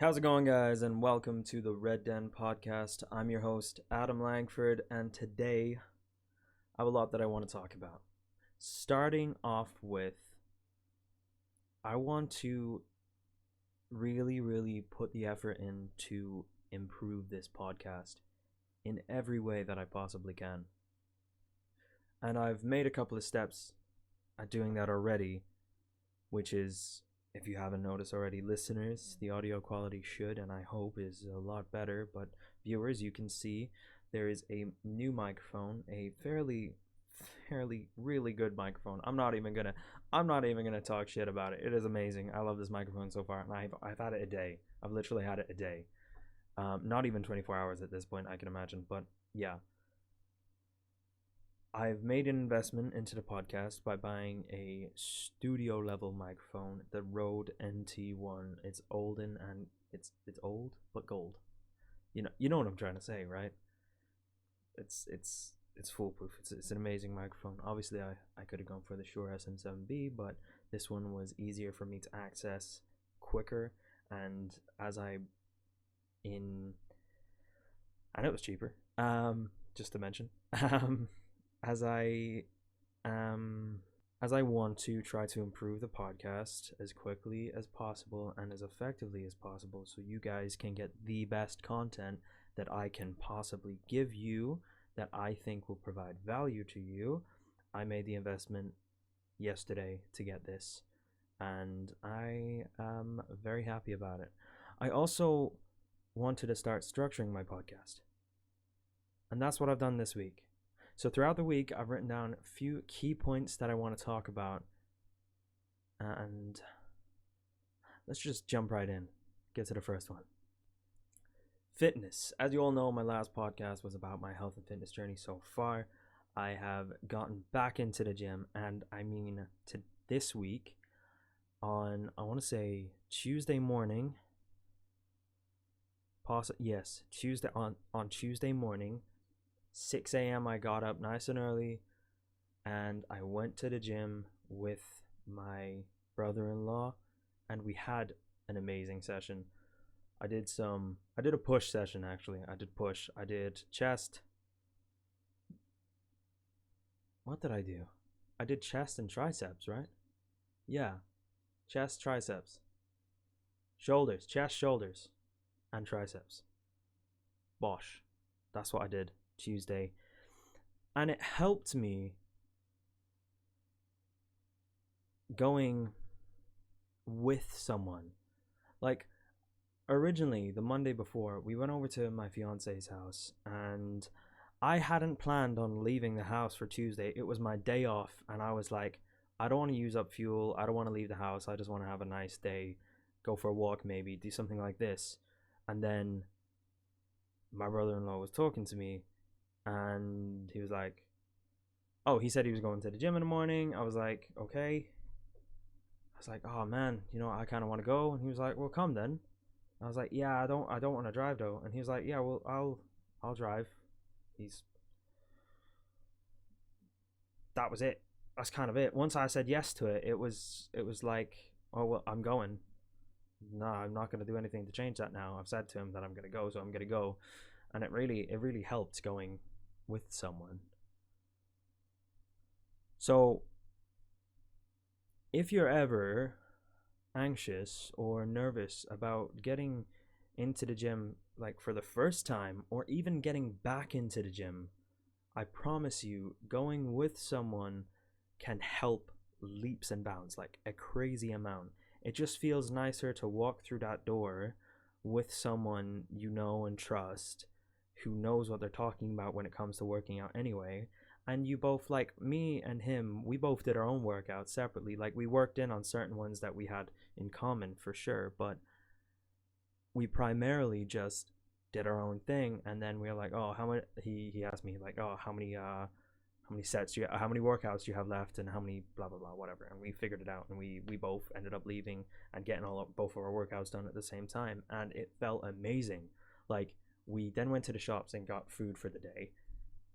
How's it going, guys? And welcome to the Red Den podcast. I'm your host, Adam Langford, and today I have a lot that I want to talk about. Starting off with, I want to really put the effort in to improve this podcast in every way that I possibly can. And I've made a couple of steps at doing that already, which is, if you haven't noticed already, listeners, the audio quality should and I hope is a lot better. But viewers, you can see there is a new microphone, a fairly really good microphone. I'm not even gonna talk shit about it. It is amazing. I love this microphone so far, and I've had it a day. I've literally had it a day. Not even 24 hours at this point, I can imagine. But yeah, I've made an investment into the podcast by buying a studio level microphone, the Rode NT1. It's olden and it's old but gold. You know what I'm trying to say, right? It's foolproof. It's an amazing microphone. Obviously, I could have gone for the Shure SM7B, but this one was easier for me to access quicker, and in and it was cheaper. Just to mention. As I um as I want to try to improve the podcast as quickly as possible and as effectively as possible so you guys can get the best content that I can possibly give you that I think will provide value to you. I made the investment yesterday to get this, and I am very happy about it. I also wanted to start structuring my podcast, and that's what I've done this week. So throughout the week, I've written down a few key points that I want to talk about, and let's just jump right in. Get to the first one. Fitness. As you all know, my last podcast was about my health and fitness journey so far. I have gotten back into the gym, and I mean to this week on, I want to say Tuesday morning. Tuesday on Tuesday morning, 6 a.m. I got up nice and early and I went to the gym with my brother-in-law, and we had an amazing session. I did a push session. Actually, I did chest. What did I do? I did chest and triceps, right? Yeah, chest, triceps, shoulders, chest, shoulders, and triceps. Bosh. That's what I did Tuesday. And it helped me going with someone. Like, originally, the Monday before, we went over to my fiance's house, and I hadn't planned on leaving the house for Tuesday. It was my day off, and I was like, I don't want to use up fuel. I don't want to leave the house. I just want to have a nice day, go for a walk, maybe do something like this. And then my brother-in-law was talking to me, and he was like, oh, he said he was going to the gym in the morning. I was like, okay. I was like, oh man, I kind of want to go. And he was like, well, come then. I was like, yeah, I don't want to drive though. And he was like, yeah, well, I'll drive. He's That was it. That's kind of it. Once I said yes to it, it was like, oh well, I'm going. No, I'm not going to do anything to change that now. I've said to him that I'm going to go, so I'm going to go. And it really helped going with someone. So if you're ever anxious or nervous about getting into the gym, like for the first time, or even getting back into the gym, I promise you, going with someone can help leaps and bounds, like a crazy amount. It just feels nicer to walk through that door with someone you know and trust, who knows what they're talking about when it comes to working out anyway. And you both, like me and him, we both did our own workouts separately. Like, we worked in on certain ones that we had in common for sure, but we primarily just did our own thing. And then we were like, oh, how many, he asked me like, oh, how many sets do you, how many workouts do you have left, and how many blah blah blah whatever. And we figured it out, and we both ended up leaving and getting both of our workouts done at the same time, and it felt amazing. Like, we then went to the shops and got food for the day,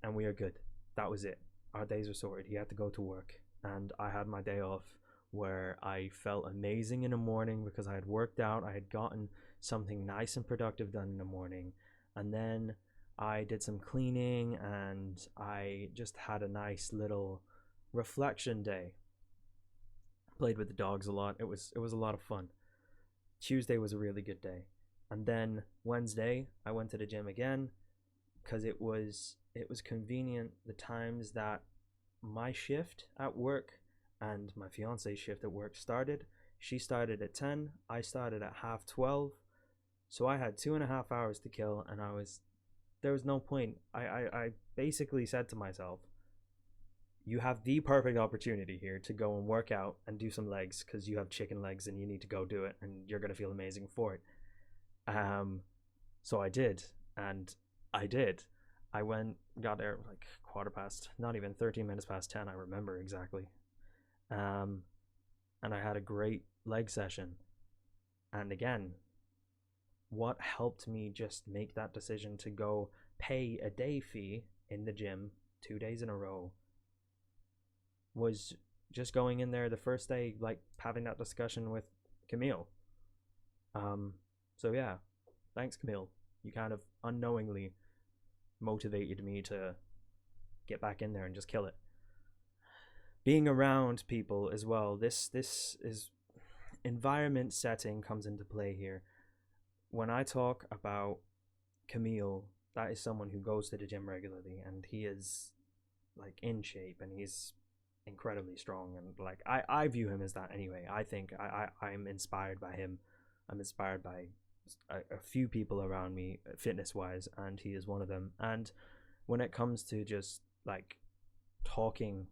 and we are good. That was it. Our days were sorted. He had to go to work, and I had my day off, where I felt amazing in the morning because I had worked out. I had gotten something nice and productive done in the morning, and then I did some cleaning and I just had a nice little reflection day. Played with the dogs a lot. It was a lot of fun. Tuesday was a really good day. And then Wednesday I went to the gym again because it was convenient the times that my shift at work and my fiance's shift at work started. She started at 10, I started at half 12. So I had 2.5 hours to kill, and there was no point. I basically said to myself, you have the perfect opportunity here to go and work out and do some legs because you have chicken legs and you need to go do it and you're going to feel amazing for it. Um, so I did, and I did. I went, got there like quarter past, not even 13 minutes past 10, I remember exactly. Um, and I had a great leg session. And again, what helped me just make that decision to go pay a day fee in the gym 2 days in a row was just going in there the first day, like having that discussion with Camille. Um, so yeah, thanks, Camille. You kind of unknowingly motivated me to get back in there and just kill it. Being around people as well. This is environment setting comes into play here. When I talk about Camille, that is someone who goes to the gym regularly and he is like in shape and he's incredibly strong, and like I view him as that anyway. I think I'm inspired by him. I'm inspired by a few people around me fitness wise, and he is one of them. And when it comes to just like talking,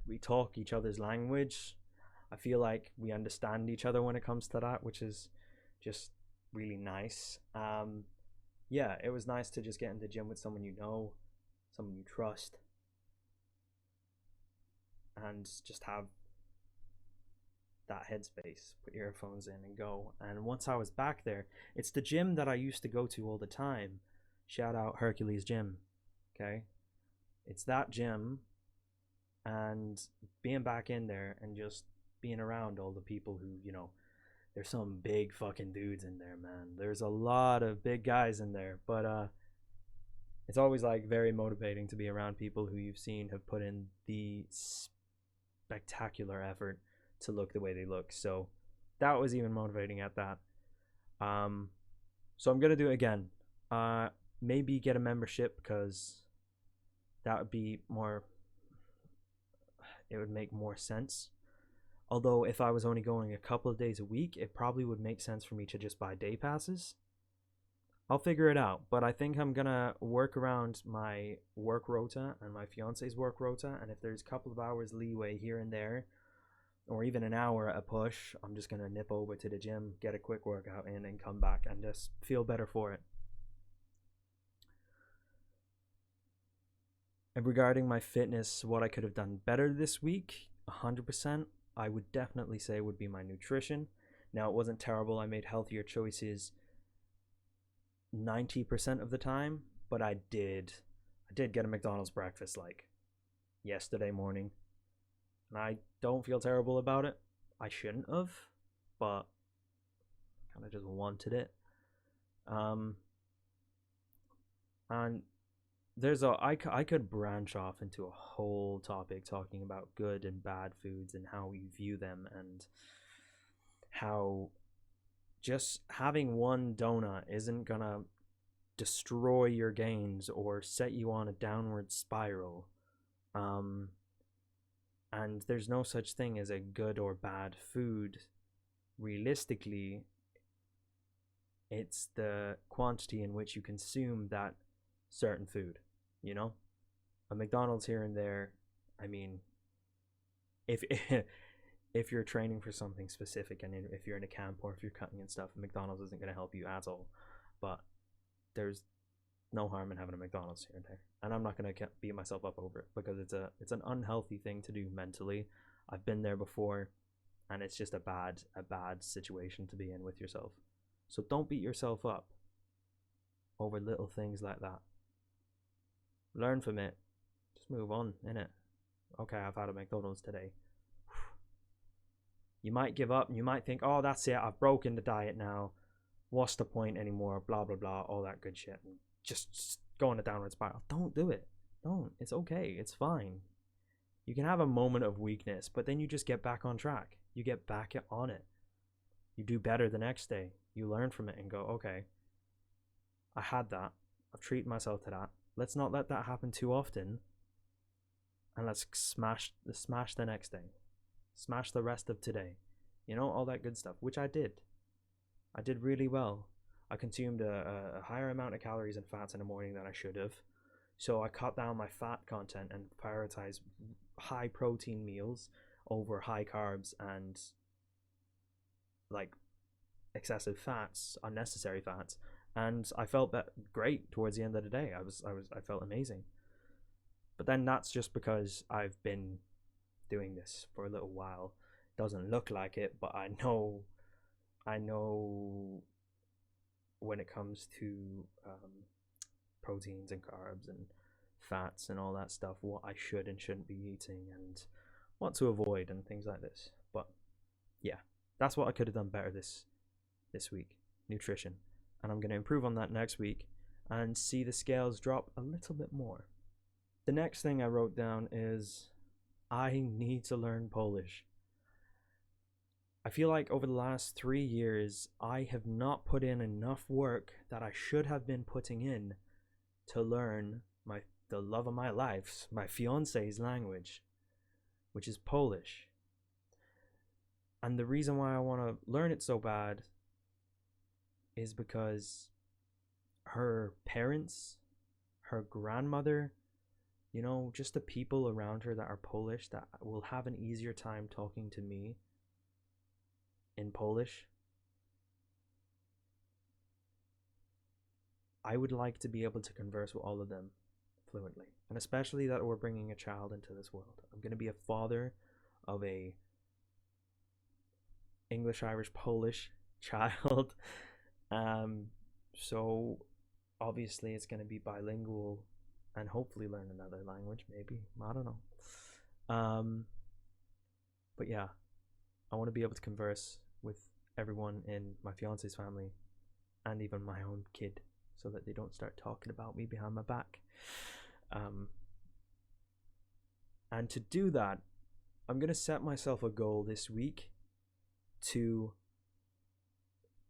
we talk each other's language. I feel like we understand each other when it comes to that, which is just really nice. Yeah, it was nice to just get in the gym with someone you know, someone you trust, and just have that headspace, put your earphones in and go. And once I was back there, it's the gym that I used to go to all the time. Shout out Hercules Gym. Okay, it's that gym, and being back in there and just being around all the people who, there's some big fucking dudes in there, man. There's a lot of big guys in there, but it's always like very motivating to be around people who you've seen have put in the spectacular effort to look the way they look. So that was even motivating at that. So I'm gonna do it again. Maybe get a membership because that would be more. It would make more sense. Although if I was only going a couple of days a week, it probably would make sense for me to just buy day passes. I'll figure it out, but I think I'm gonna work around my work rota and my fiance's work rota, and if there's a couple of hours leeway here and there, or even an hour at a push, I'm just gonna nip over to the gym, get a quick workout in, and come back and just feel better for it. And regarding my fitness, what I could have done better this week, 100%, I would definitely say would be my nutrition. Now, it wasn't terrible. I made healthier choices 90% of the time, but I did get a McDonald's breakfast like yesterday morning, and I don't feel terrible about it. I shouldn't have, but kind of just wanted it. And I could branch off into a whole topic talking about good and bad foods and how we view them, and how just having one donut isn't gonna destroy your gains or set you on a downward spiral. And there's no such thing as a good or bad food. Realistically, it's the quantity in which you consume that certain food, you know? A McDonald's here and there, I mean, if if you're training for something specific, and if you're in a camp or if you're cutting and stuff, McDonald's isn't going to help you at all. But there's no harm in having a McDonald's here and there, and I'm not going to beat myself up over it because it's an unhealthy thing to do mentally. I've been there before, and it's just a bad situation to be in with yourself. So don't beat yourself up over little things like that. Learn from it. Just move on, innit? Okay, I've had a McDonald's today. You might give up and you might think, oh, that's it, I've broken the diet now. what's the point anymore, blah blah blah, all that good shit, and just go on a downward spiral. Don't do it. Don't. It's okay. It's fine. You can have a moment of weakness, but then you just get back on track. You get back on it. You do better the next day. You learn from it and go, okay, I had that. I've treated myself to that. Let's not let that happen too often. And let's smash the next day. Smash the rest of today. You know, all that good stuff, which I did. I did really well. I consumed a higher amount of calories and fats in the morning than I should have. So I cut down my fat content and prioritized high protein meals over high carbs and like excessive fats, unnecessary fats. And I felt that great towards the end of the day. I felt amazing. But then that's just because I've been doing this for a little while. Doesn't look like it, but I know when it comes to proteins and carbs and fats and all that stuff, what I should and shouldn't be eating and what to avoid and things like this. But yeah, that's what I could have done better this week, nutrition. And I'm going to improve on that next week and see the scales drop a little bit more. The next thing I wrote down is I need to learn Polish. I feel like over the last 3 years, I have not put in enough work that I should have been putting in to learn the love of my life, my fiance's language, which is Polish. And the reason why I want to learn it so bad is because her parents, her grandmother, you know, just the people around her that are Polish that will have an easier time talking to me in Polish. I would like to be able to converse with all of them fluently, and especially that we're bringing a child into this world. I'm going to be a father of a English, Irish, Polish child. So obviously it's going to be bilingual and hopefully learn another language, maybe. I don't know. But yeah, I want to be able to converse with everyone in my fiance's family and even my own kid so that they don't start talking about me behind my back. And to do that, I'm going to set myself a goal this week to,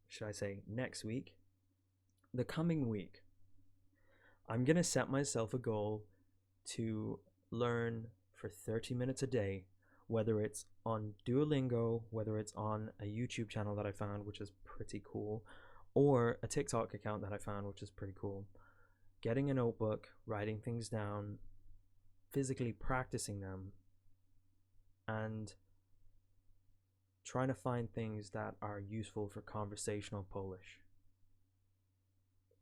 should I say next week? The coming week, I'm going to set myself a goal to learn for 30 minutes a day, whether it's on Duolingo, whether it's on a YouTube channel that I found, which is pretty cool, or a TikTok account that I found, which is pretty cool. Getting a notebook, writing things down, physically practicing them, and trying to find things that are useful for conversational Polish.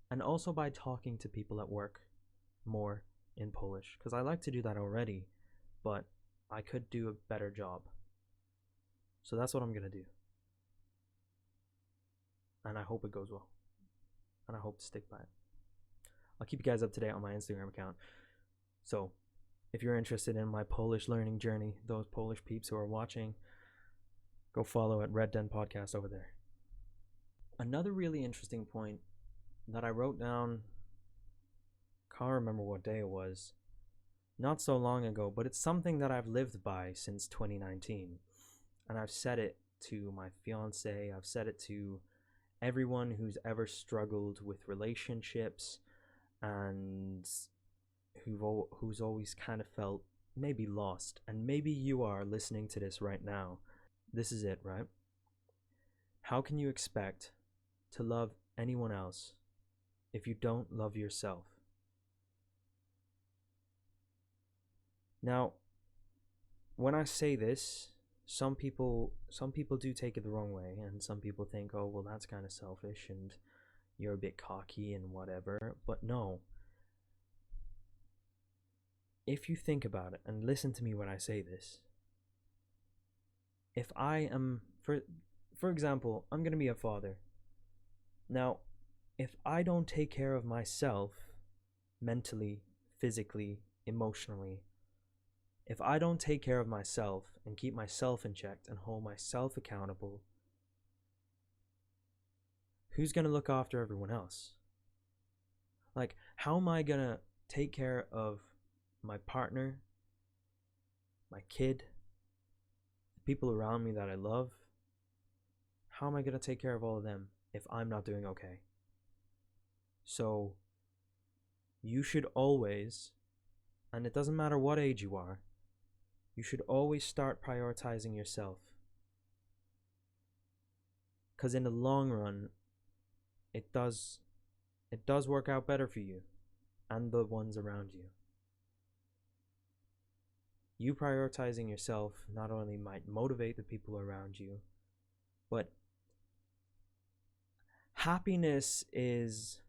And also by talking to people at work more in Polish, because I like to do that already, but I could do a better job. So that's what I'm going to do. And I hope it goes well. And I hope to stick by it. I'll keep you guys up to date on my Instagram account. So if you're interested in my Polish learning journey, those Polish peeps who are watching, go follow at Red Den Podcast over there. Another really interesting point that I wrote down, can't remember what day it was, not so long ago, but it's something that I've lived by since 2019. And I've said it to my fiance, I've said it to everyone who's ever struggled with relationships and who's always kind of felt maybe lost. And maybe you are listening to this right now. This is it, right? How can you expect to love anyone else if you don't love yourself? Now, when I say this, some people do take it the wrong way, and some people think, oh, well, that's kind of selfish and you're a bit cocky and whatever. But no. If you think about it and listen to me when I say this, if I am, for example, I'm going to be a father. Now, if I don't take care of myself mentally, physically, emotionally, if I don't take care of myself and keep myself in check and hold myself accountable, who's going to look after everyone else? Like, how am I going to take care of my partner, my kid, the people around me that I love? How am I going to take care of all of them if I'm not doing okay? So, you should always, and it doesn't matter what age you are, you should always start prioritizing yourself. Because in the long run, it does work out better for you and the ones around you. You prioritizing yourself not only might motivate the people around you, but happiness is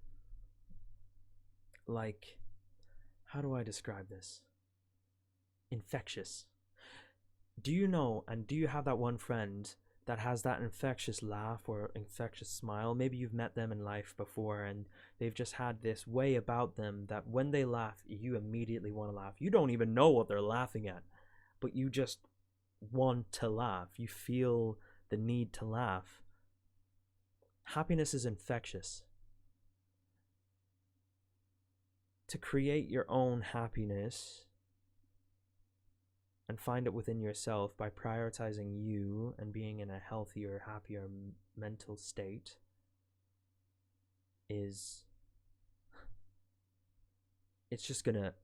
like, how do I describe this? Infectious. Do you know, and do you have that one friend that has that infectious laugh or infectious smile? Maybe you've met them in life before and they've just had this way about them that when they laugh, you immediately want to laugh. You don't even know what they're laughing at, but you just want to laugh. You feel the need to laugh. Happiness is infectious. To create your own happiness and find it within yourself by prioritizing you and being in a healthier, happier mental state it's just gonna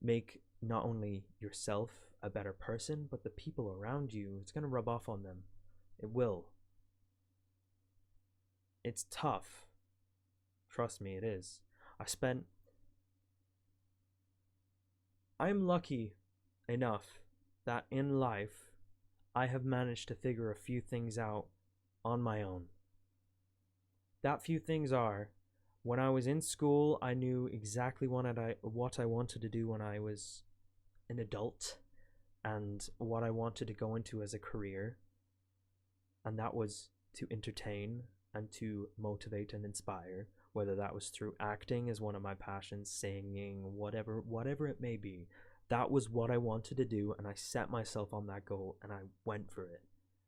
make not only yourself a better person, but the people around you, it's gonna rub off on them. It will. It's tough. Trust me, it is. I'm lucky enough that in life I have managed to figure a few things out on my own. That few things are, when I was in school, I knew exactly what I wanted to do when I was an adult and what I wanted to go into as a career. And that was to entertain and to motivate and inspire, whether that was through acting as one of my passions, singing, whatever it may be. That was what I wanted to do, and I set myself on that goal and I went for it.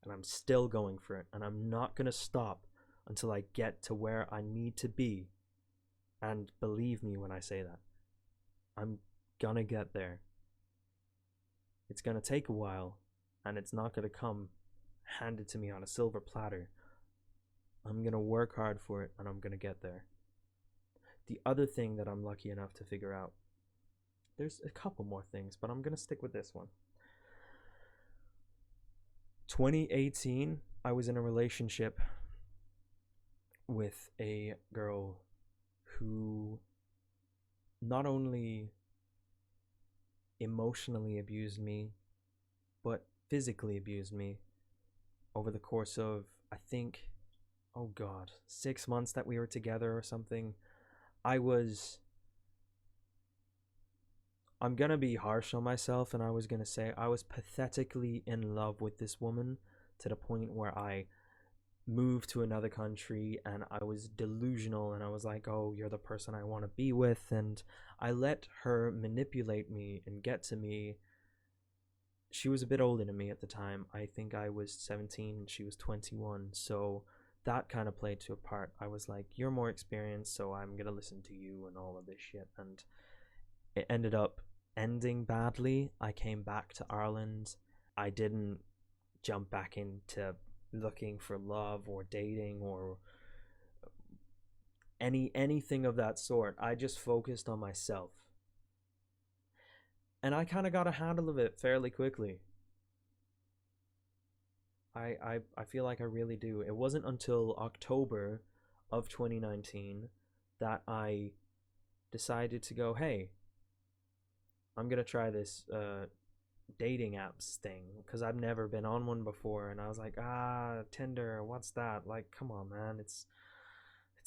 And I'm still going for it, and I'm not going to stop until I get to where I need to be. And believe me when I say that, I'm gonna get there. It's gonna take a while, and it's not gonna come handed to me on a silver platter. I'm gonna work hard for it, and I'm gonna get there. The other thing that I'm lucky enough to figure out, there's a couple more things, but I'm gonna stick with this one. 2018, I was in a relationship with a girl who not only emotionally abused me, but physically abused me over the course of, I think, 6 months that we were together or something. I'm gonna be harsh on myself, and I was gonna say I was pathetically in love with this woman to the point where I moved to another country and I was delusional, and I was like, oh, you're the person I want to be with, and I let her manipulate me and get to me. She was a bit older than me at the time. I think I was 17 and she was 21, so that kind of played to a part. I was like, you're more experienced, so I'm gonna listen to you and all of this shit, and it ended up ending badly. I came back to Ireland. I didn't jump back into looking for love or dating or anything of that sort. I just focused on myself, and I kind of got a handle of it fairly quickly. I feel like I really do. It wasn't until October of 2019 that I decided to go, hey, I'm gonna try this dating apps thing, because I've never been on one before, and I was like, Tinder, what's that? Like, come on, man, it's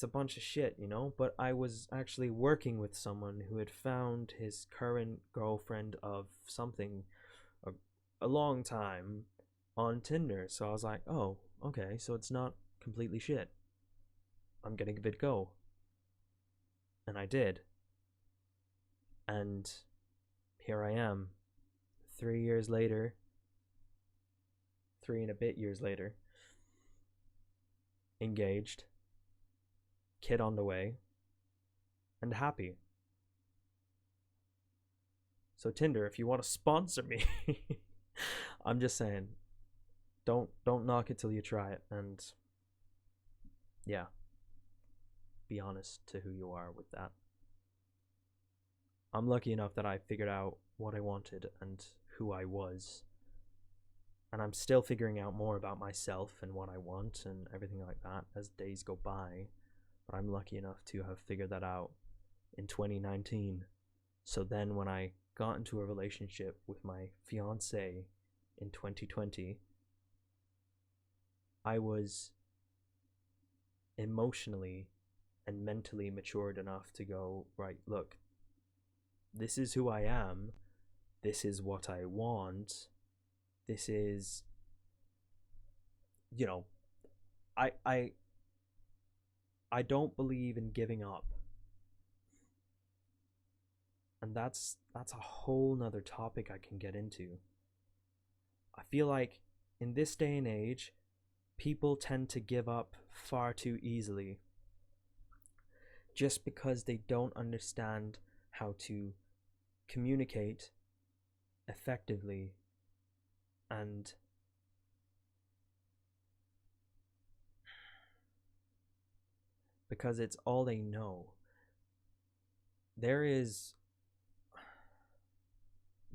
a bunch of shit, you know. But I was actually working with someone who had found his current girlfriend of something a long time on Tinder, so I was like, oh, okay, so it's not completely shit. I'm gonna give it a go. And I did, and here I am 3 years later, 3 and a bit years later, engaged, kid on the way, and happy. So Tinder, if you want to sponsor me, I'm just saying, don't knock it till you try it, and yeah, be honest to who you are with that. I'm lucky enough that I figured out what I wanted and who I was. And I'm still figuring out more about myself and what I want and everything like that as days go by. But I'm lucky enough to have figured that out in 2019. So then when I got into a relationship with my fiance in 2020, I was emotionally and mentally matured enough to go, right, look, this is who I am. This is what I want. This is, I don't believe in giving up. And that's a whole nother topic I can get into. I feel like in this day and age, people tend to give up far too easily just because they don't understand how to communicate effectively and because it's all they know. There is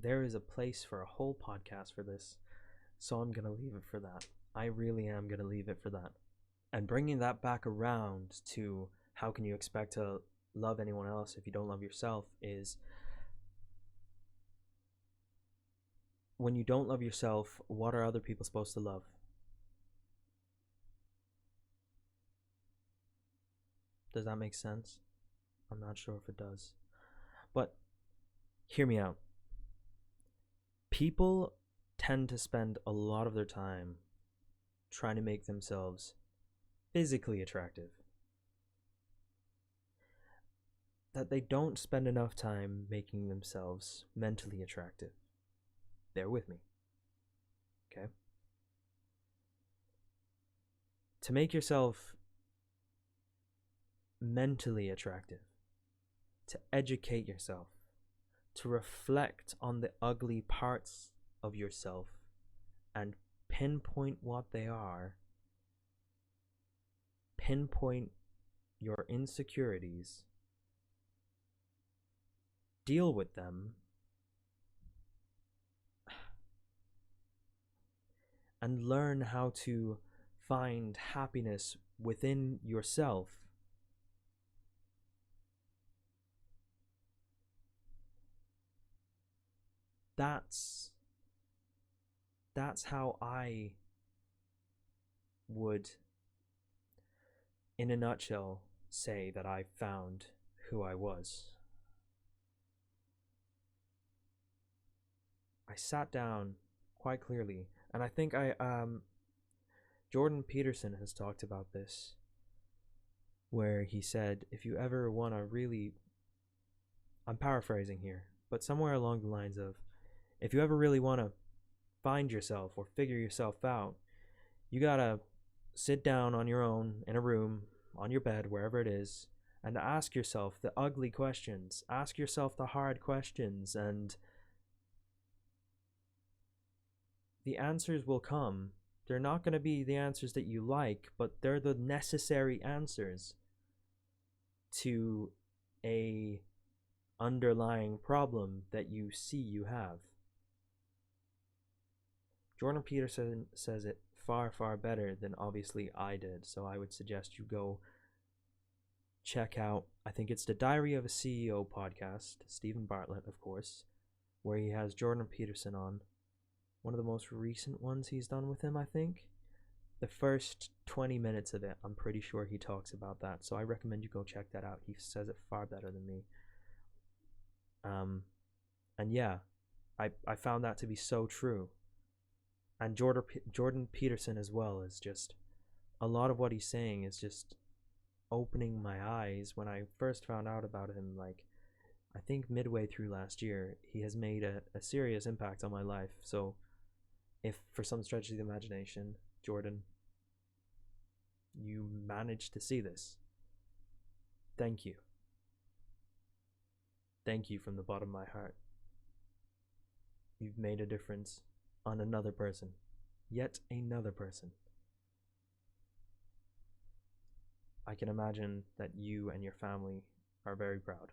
a place for a whole podcast for this, so I'm gonna leave it for that. I really am gonna leave it for that. And bringing that back around to how can you expect to love anyone else if you don't love yourself is, when you don't love yourself, what are other people supposed to love? Does that make sense? I'm not sure if it does. But hear me out. People tend to spend a lot of their time trying to make themselves physically attractive, that they don't spend enough time making themselves mentally attractive. Bear with me. Okay? To make yourself mentally attractive, to educate yourself, to reflect on the ugly parts of yourself and pinpoint what they are, pinpoint your insecurities, deal with them, and learn how to find happiness within yourself. That's how I would, in a nutshell, say that I found who I was. I sat down quite clearly, and I think Jordan Peterson has talked about this, where he said, if you ever want to really, I'm paraphrasing here, but somewhere along the lines of, if you ever really want to find yourself or figure yourself out, you gotta sit down on your own in a room, on your bed, wherever it is, and ask yourself the ugly questions, ask yourself the hard questions, and the answers will come. They're not going to be the answers that you like, but they're the necessary answers to a underlying problem that you see you have. Jordan Peterson says it far, far better than obviously I did, so I would suggest you go check out, I think it's the Diary of a CEO podcast, Stephen Bartlett, of course, where he has Jordan Peterson on. One of the most recent ones he's done with him, I think. The first 20 minutes of it, I'm pretty sure he talks about that, so I recommend you go check that out. He says it far better than me. And yeah, I found that to be so true. And Jordan Peterson as well is just, a lot of what he's saying is just opening my eyes. When I first found out about him, like, I think midway through last year, he has made a serious impact on my life. So if for some stretch of the imagination, Jordan, you managed to see this, Thank you. Thank you from the bottom of my heart. You've made a difference on another person. Yet another person. I can imagine that you and your family are very proud.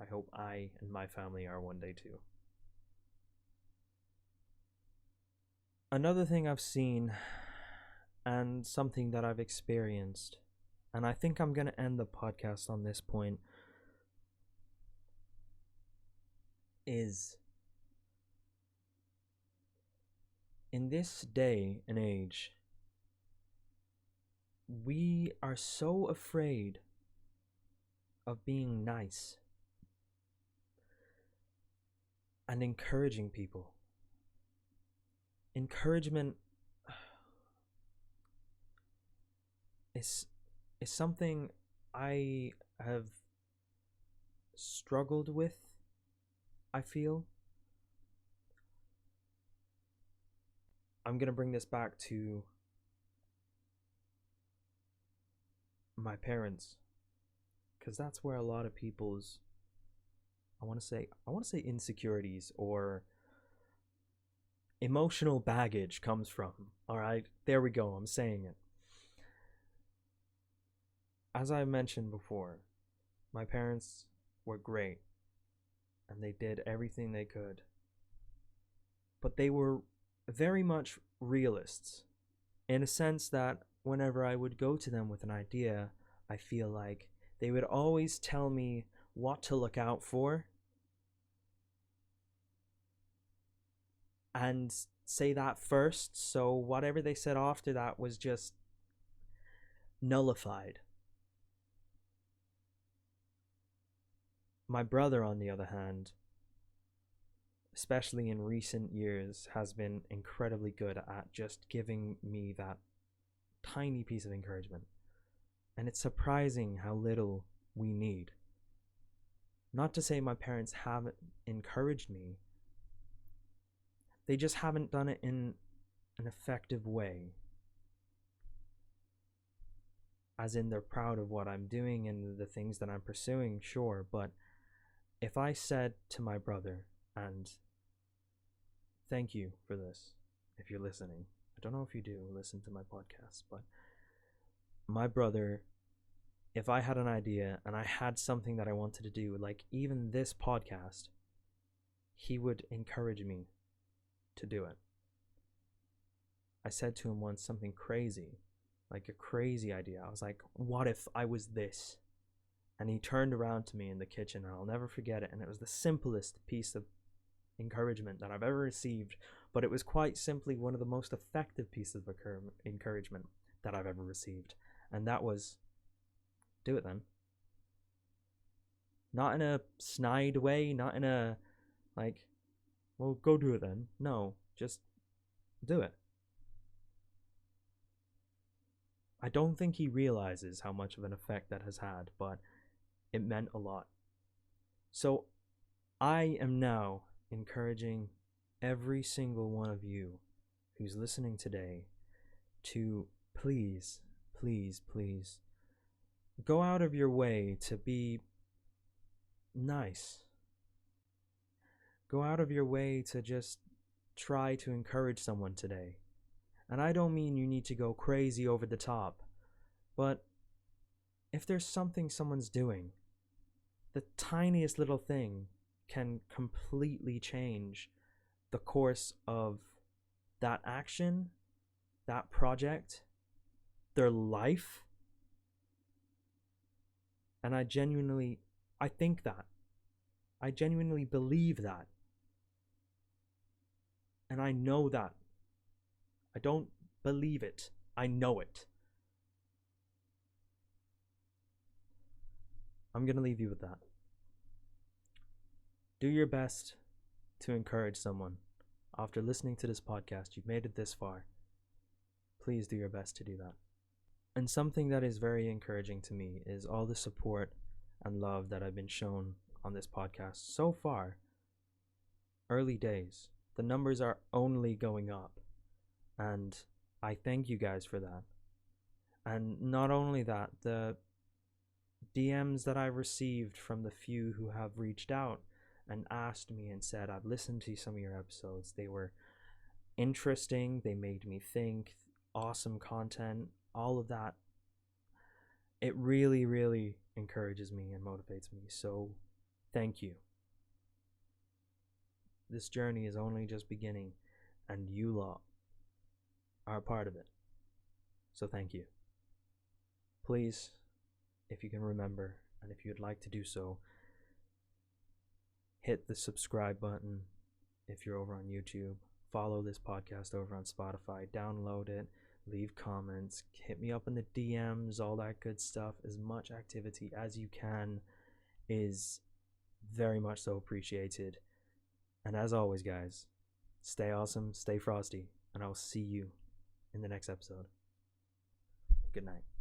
I hope I and my family are one day too. Another thing I've seen, and something that I've experienced, and I think I'm going to end the podcast on this point, is in this day and age, we are so afraid of being nice and encouraging people. Encouragement is something I have struggled with, I feel. I'm going to bring this back to my parents, because that's where a lot of people's I want to say insecurities or emotional baggage comes from. All right, there we go. I'm saying it. As I mentioned before, my parents were great and they did everything they could. But they were very much realists, in a sense that whenever I would go to them with an idea, I feel like they would always tell me what to look out for and say that first, so whatever they said after that was just nullified. My brother, on the other hand, especially in recent years, has been incredibly good at just giving me that tiny piece of encouragement. And it's surprising how little we need. Not to say my parents haven't encouraged me, they just haven't done it in an effective way. As in, they're proud of what I'm doing and the things that I'm pursuing, sure, but if I said to my brother, and thank you for this, if you're listening, I don't know if you do listen to my podcast, but my brother, if I had an idea and I had something that I wanted to do, like even this podcast, he would encourage me to do it. I said to him once something crazy, like a crazy idea. I was like, what if I was this? And he turned around to me in the kitchen, and I'll never forget it. And it was the simplest piece of encouragement that I've ever received, but it was quite simply one of the most effective pieces of encouragement that I've ever received. And that was, do it then. Not in a snide way, not in a, like, well, go do it then. No, just do it. I don't think he realizes how much of an effect that has had, but it meant a lot. So I am now encouraging every single one of you who's listening today to please, please, please go out of your way to be nice. Go out of your way to just try to encourage someone today. And I don't mean you need to go crazy over the top, but if there's something someone's doing, the tiniest little thing can completely change the course of that action, that project, their life. And I genuinely believe that. And I know that. I don't believe it. I know it. I'm going to leave you with that. Do your best to encourage someone. After listening to this podcast, you've made it this far. Please do your best to do that. And something that is very encouraging to me is all the support and love that I've been shown on this podcast so far. Early days. The numbers are only going up. And I thank you guys for that. And not only that, the DMs that I received from the few who have reached out and asked me and said, I've listened to some of your episodes. They were interesting, they made me think, awesome content, all of that. It really, really encourages me and motivates me. So, thank you. This journey is only just beginning, and you lot are a part of it. So, thank you. Please, if you can remember, and if you'd like to do so, hit the subscribe button if you're over on YouTube. Follow this podcast over on Spotify. Download it. Leave comments. Hit me up in the DMs. All that good stuff. As much activity as you can is very much so appreciated. And as always, guys, stay awesome, stay frosty, and I'll see you in the next episode. Good night.